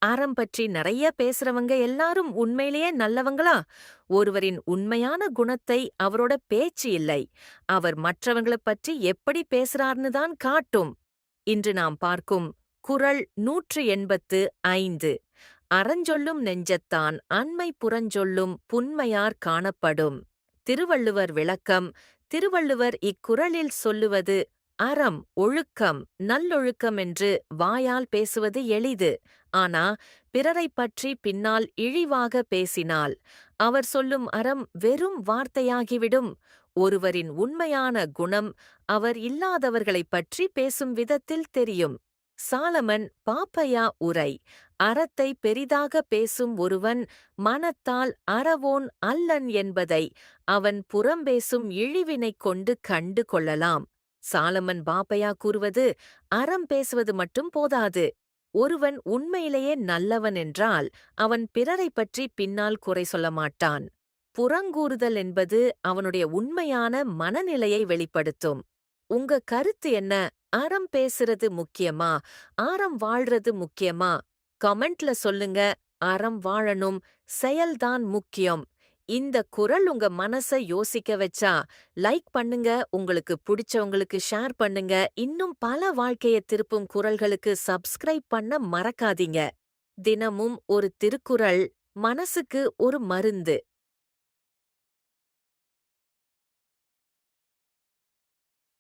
அறம் பற்றி நிறைய பேசுறவங்க எல்லாரும் உண்மையிலேயே நல்லவங்களா? ஒருவரின் உண்மையான குணத்தை அவரோட பேச்சு இல்லை, அவர் மற்றவங்கள பற்றி எப்படி பேசுறார்னு தான் காட்டும். இன்று நாம் பார்க்கும் குறள் 185. அறஞ்சொல்லும் நெஞ்சத்தான் அண்மை புறஞ்சொல்லும் புன்மையார் காணப்படும். திருவள்ளுவர் விளக்கம். திருவள்ளுவர் இக்குறளில் சொல்லுவது அறம், ஒழுக்கம், நல்லொழுக்கம் என்று வாயால் பேசுவது எளிது. ஆனா பிறரைப் பற்றி பின்னால் இழிவாக பேசினால் அவர் சொல்லும் அறம் வெறும் வார்த்தையாகிவிடும். ஒருவரின் உண்மையான குணம் அவர் இல்லாதவர்களைப் பற்றி பேசும் விதத்தில் தெரியும். சாலமன் பாப்பையா உரை. அறத்தை பெரிதாக பேசும் ஒருவன் மனத்தால் அறவோன் அல்லன் என்பதை அவன் புறம்பேசும் இழிவினைக் கொண்டு கண்டு கொள்ளலாம். சாலமன் பாப்பையா கூறுவது அறம் பேசுவது மட்டும் போதாது. ஒருவன் உண்மையிலேயே நல்லவன் என்றால் அவன் பிறரைப் பற்றி பின்னால் குறை சொல்ல மாட்டான். புறங்கூறுதல் என்பது அவனுடைய உண்மையான மனநிலையை வெளிப்படுத்தும். உங்க கருத்து என்ன? அறம் பேசுறது முக்கியமா, அறம் வாழ்றது முக்கியமா? கமெண்ட்ல சொல்லுங்க. அறம் வாழணும், செயல்தான் முக்கியம். இந்த குறள் உங்க மனச யோசிக்க வச்சா லைக் பண்ணுங்க, உங்களுக்கு பிடிச்சவங்களுக்கு ஷேர் பண்ணுங்க. இன்னும் பல வாழ்க்கையை திருப்பும் குறள்களுக்கு சப்ஸ்கிரைப் பண்ண மறக்காதீங்க. தினமும் ஒரு திருக்குறள் மனசுக்கு ஒரு மருந்து.